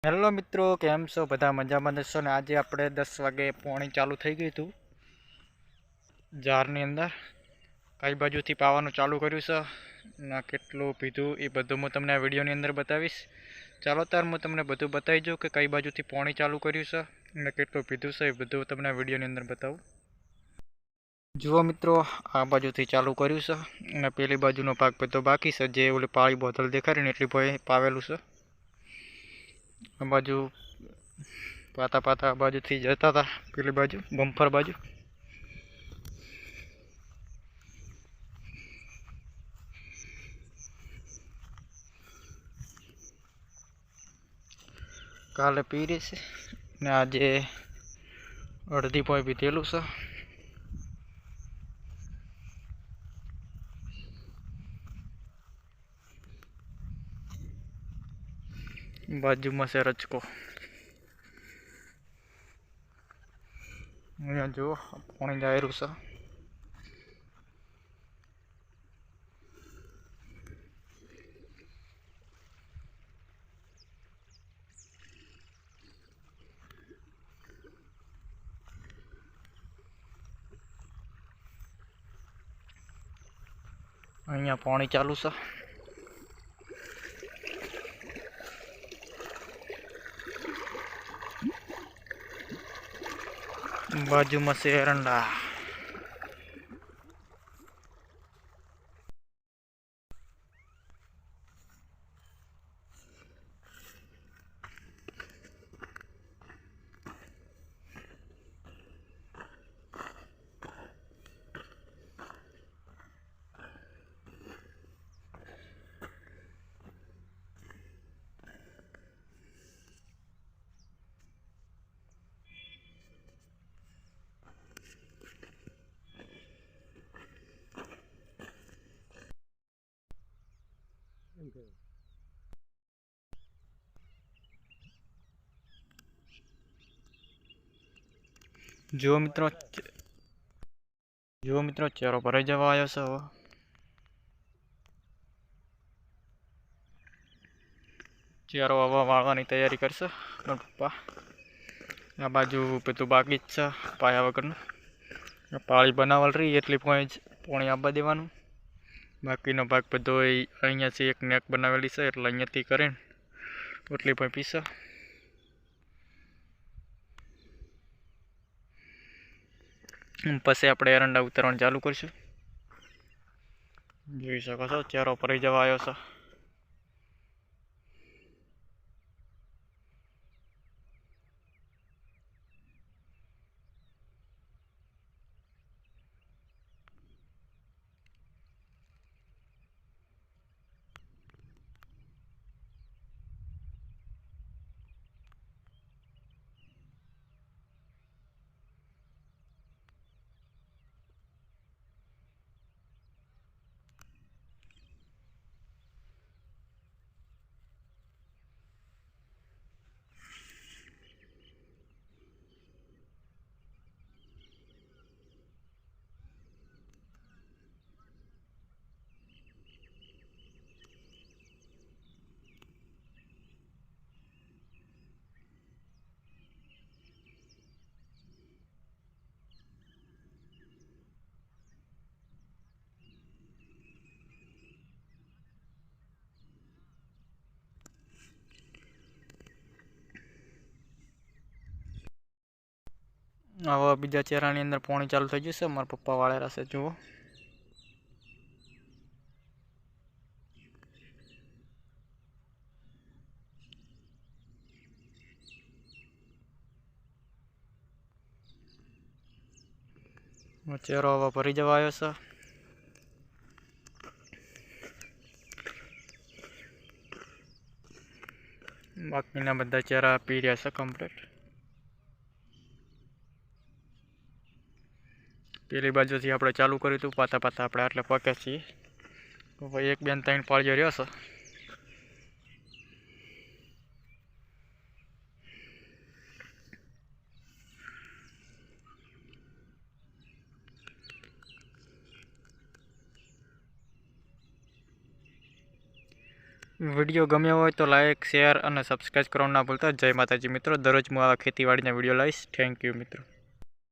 Hello મિત્રો, કેમ છો? બધા મજામાં જશો ને? આજે આપણે 10 વાગે પોણી ચાલુ થઈ ગયું હતું જારની અંદર. કઈ બાજુથી પાવાનું ચાલુ કર્યું છે ને કેટલું પીધું એ બધું હું તમને આ વિડીયોની અંદર બતાવીશ. ચાલો તાર હું તમને બધું બતાવી દઉં કે કઈ બાજુથી પોણી ચાલુ કર્યું છે અને કેટલું પીધું છે એ બધું તમને આ વિડીયોની અંદર બતાવું. જુઓ મિત્રો, આ બાજુથી ચાલુ કર્યું છે અને પેલી બાજુનો ભાગ બધો બાકી છે. જે ઓલી પાળી બોટલ દેખાડી ને એટલી ભાઈ પાવેલું છે. આ બાજુ પાતા પાતા આ બાજુથી જતા હતા પેલી બાજુ બમ્ફર બાજુ. કાલે પી રહી છે ને આજે અડધી પોઈ પીધેલું છે. બાજુમાં છે રચકો. અહીંયા જુઓ પાણી જાયરું છે. અહીંયા પાણી ચાલુ છે. બાજુમાં છે એરંડા. જુઓ મિત્રો ચારો ભરાઈ જવા આવ્યો છે. હવે ચારો હવા વાળવાની તૈયારી કરશે મારા પપ્પા. આ બાજુ બધું બાકી જ છે પાયા વગરનું. પાળી બનાવલ રહી એટલી પોણી આપવા દેવાનું. બાકીનો ભાગ બધો અહીંયાથી એક નેક બનાવેલી છે એટલે અહીંયાથી કરીને એટલી પણ પીશે. પછી આપણે એરંડા ઉતારવાનું ચાલુ કરીશું. જોઈ શકો છો ચારો ભરાઈ જવા આવ્યો છે. હવે બીજા ચહેરાની અંદર પોણી ચાલુ થઈ જશે. મારા પપ્પા વાળેલા છે જુઓ. ચહેરો હવે ભરી જવા આવ્યો છે. બાકીના બધા ચહેરા પી રહ્યા છે કમ્પ્લીટ. પેલી બાજુથી આપણે ચાલુ કર્યું હતું પાતા પાતા આપણે આટલે પક્યા છીએ. ભાઈ 1 2 3 પાળીઓ રહ્યો છે. વિડીયો ગમ્યો હોય તો લાઇક, શેર અને સબસ્ક્રાઈબ કરવાનું ના ભૂલતા. જય માતાજી મિત્રો. દરરોજ હું આવા ખેતીવાડીના વિડીયો લાવીશ. થેન્ક યુ મિત્રો.